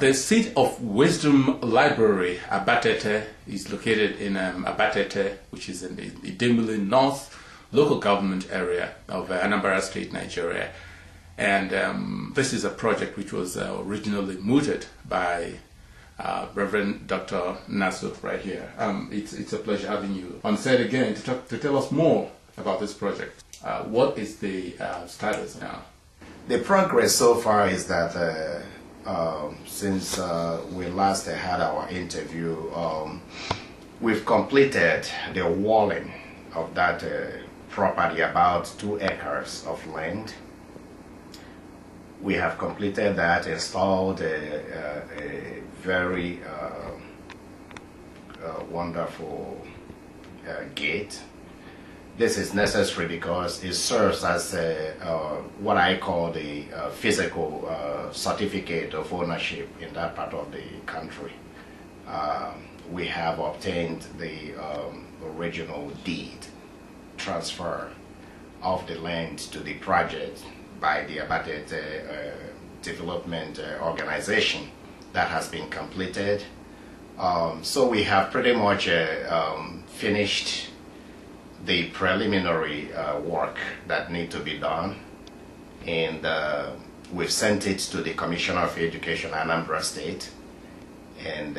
The seat of Wisdom Library, Abatete, is located in Abatete, which is in the Idemili North local government area of Anambra State, Nigeria. And this is a project which was originally mooted by Reverend Dr. Nasu right here. It's a pleasure having you on set again to tell us more about this project. What is the status now? The progress so far is that since we last had our interview, we've completed the walling of that property, about 2 acres of land. We have completed that, installed a very wonderful gate. This is necessary because it serves as what I call the physical certificate of ownership in that part of the country. We have obtained the original deed transfer of the land to the project by the Abatete Development Organization. That has been completed. So we have pretty much finished the preliminary work that need to be done, and we've sent it to the Commissioner of Education, Anambra State, and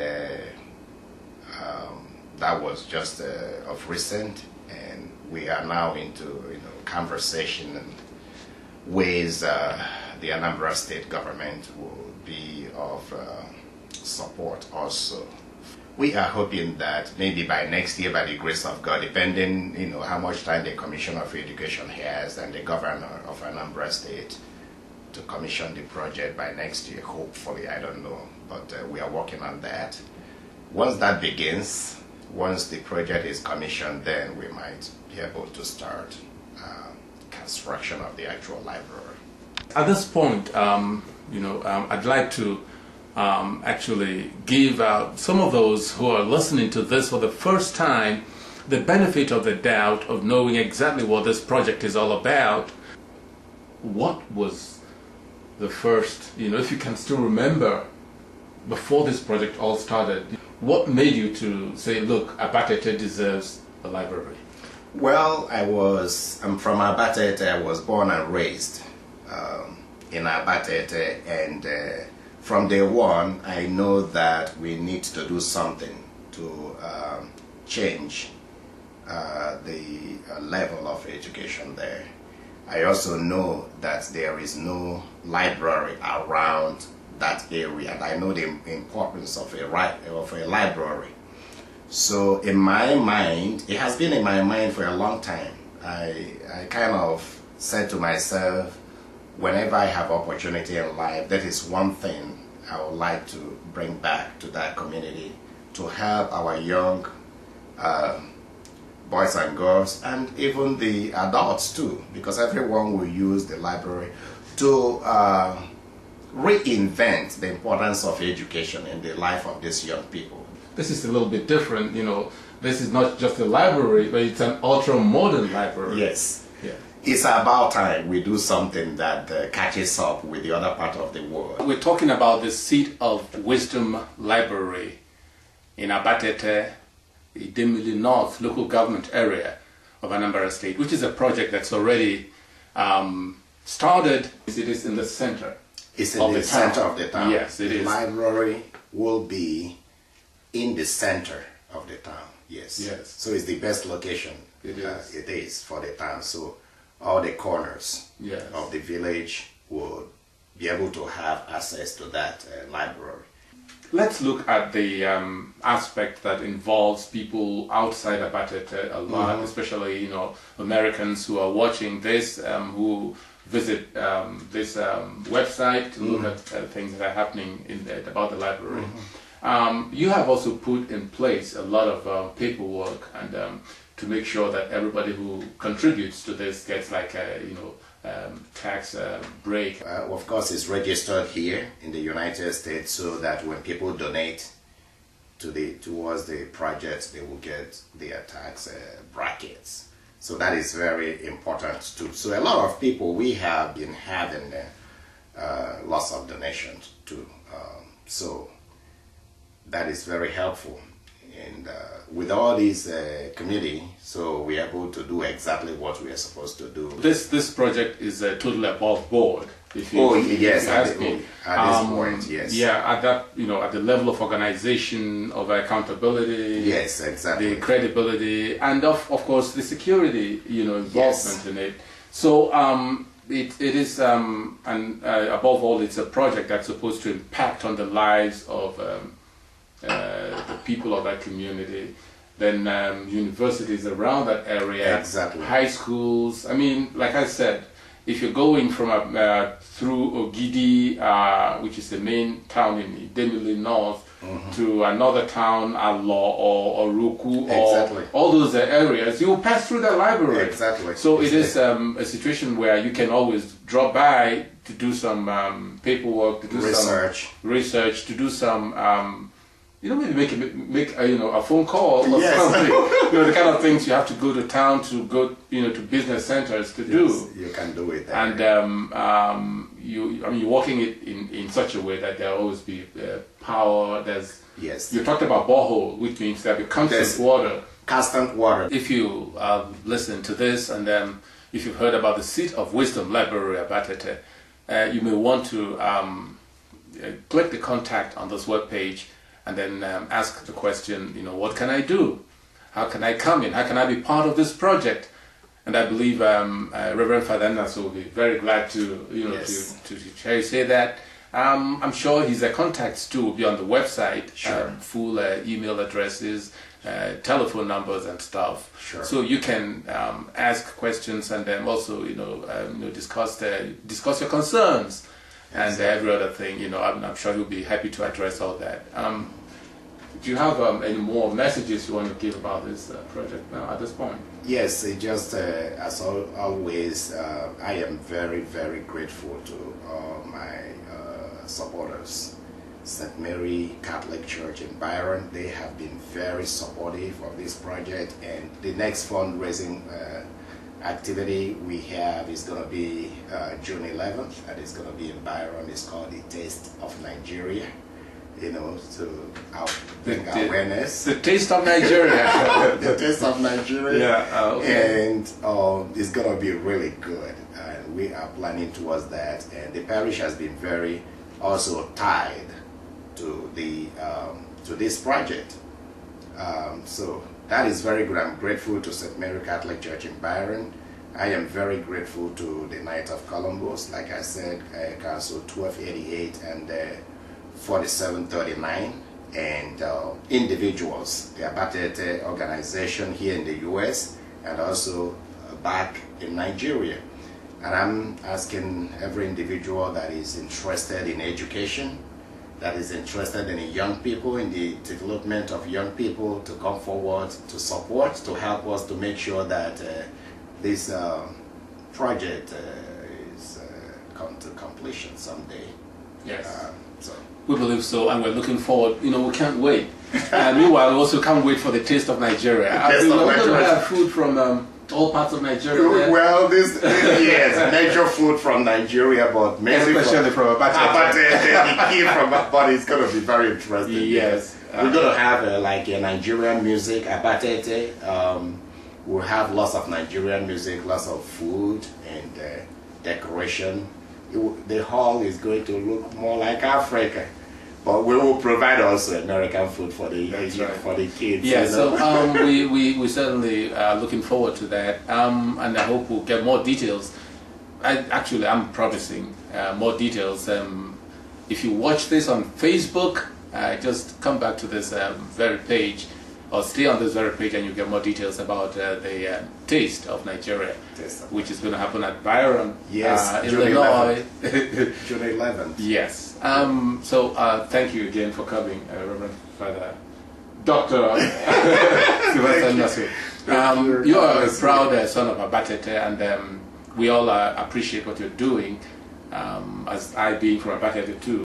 that was just of recent, and we are now into conversation and ways the Anambra State government will be of support also. We are hoping that maybe by next year, by the grace of God, depending how much time the Commissioner of Education has and the Governor of Anambra State, to commission the project by next year, hopefully, I don't know, but we are working on that. Once that begins, once the project is commissioned, then we might be able to start construction of the actual library. At this point, I'd like to actually give some of those who are listening to this for the first time the benefit of the doubt of knowing exactly what this project is all about. What was the first, if you can still remember, before this project all started, what made you to say, look, Abatete deserves a library? Well, I'm from Abatete. I was born and raised in Abatete, and from day one, I know that we need to do something to change the level of education there. I also know that there is no library around that area, and I know the importance of a library. So in my mind, it has been in my mind for a long time. I kind of said to myself, whenever I have opportunity in life, that is one thing I would like to bring back to that community, to help our young boys and girls, and even the adults too, because everyone will use the library to reinvent the importance of education in the life of these young people. This is a little bit different, this is not just a library, but it's an ultra-modern library. Yes. Yeah. It's about time we do something that catches up with the other part of the world. We're talking about the seat of Wisdom Library in Abatete, Idemili North local government area of Anambra State, which is a project that's already started. It is in the center. It's in the center of the town. Yes, it is. The library will be in the center of the town. Yes. Yes. So it's the best location. It is. It is for the town. So all the corners of the village will be able to have access to that library. Let's look at the aspect that involves people outside Abatete a lot, especially Americans who are watching this, who visit this website to look at things that are happening about the library. You have also put in place a lot of paperwork and to make sure that everybody who contributes to this gets like a tax break. Of course, it's registered here in the United States, so that when people donate towards the projects, they will get their tax brackets. So that is very important too. So a lot of people, we have been having lots of donations to So that is very helpful. And with all these committee, so we are able to do exactly what we are supposed to do. This project is totally above board. If you, Yes, if you ask me. At this point, yes. Yeah, at that, at the level of organization, of accountability. Yes, exactly. The credibility, and of course the security, involvement Yes. in it. So it is, and above all, it's a project that's supposed to impact on the lives of the people of that community. Then universities around that area, Exactly. high schools. I mean, like I said, if you're going from through Ogidi, which is the main town in Idemili North, to another town, Alo or Roku, Exactly. or all those areas, you will pass through the library. Exactly. So it is a situation where you can always drop by to do some paperwork, to do some research, to do some. Maybe make a phone call or Yes. something. The kind of things you have to go to town to go, to business centers to do. You can do it. And you're working it in such a way that there will always be power. Yes. You talked about borehole, which means there'll be constant water. Constant water. If you listen to this, and then if you've heard about the Seat of Wisdom Library Abatete, you may want to click the contact on this webpage. And then ask the question, what can I do? How can I come in? How can I be part of this project? And I believe Reverend Father Anderson will be very glad to, Yes. to hear you say that. I'm sure his contacts too will be on the website. Sure. Full email addresses, telephone numbers and stuff. Sure. So you can ask questions and then also, discuss your concerns. And every other thing, I'm sure he'll be happy to address all that. Do you have any more messages you want to give about this project now at this point? Yes, it just as always, I am very, very grateful to all my supporters. St. Mary Catholic Church in Byron, they have been very supportive of this project, and the next fundraising activity we have is going to be June 11th, and it's going to be in Byron. It's called the Taste of Nigeria, to bring awareness. The Taste of Nigeria. The Taste of Nigeria. Yeah, okay. And it's going to be really good, and we are planning towards that. And the parish has been very also tied to the to this project. So that is very good. I'm grateful to St. Mary Catholic Church in Byron. I am very grateful to the Knight of Columbus, like I said, Council 1288 and 4739, and individuals, the Abatete organization here in the US and also back in Nigeria. And I'm asking every individual that is interested in education, that is interested in young people, in the development of young people, to come forward to support, to help us to make sure that this project is come to completion someday. Yes. So we believe so, and we're looking forward. We can't wait. Meanwhile, we also can't wait for the Taste of Nigeria. We're going to have food from all parts of Nigeria. Well, this yes, major food from Nigeria, but mainly especially from Abatete. But it's going to be very interesting. Yes. We're going to have like a Nigerian music, Abatete. We'll have lots of Nigerian music, lots of food and decoration. The hall is going to look more like Africa, but we will provide also American food for the for the kids. Yeah, so we certainly are looking forward to that, and I hope we'll get more details. I'm promising more details. If you watch this on Facebook, just come back to this very page, or stay on this very page, and you get more details about the Taste of Nigeria, which is going to happen at Byron, Illinois. June 11th. Yes. So thank you again for coming, Reverend Father Dr. Sylvester Nasu. You are a proud son of Abatete, and we all appreciate what you're doing, as I being from Abatete too.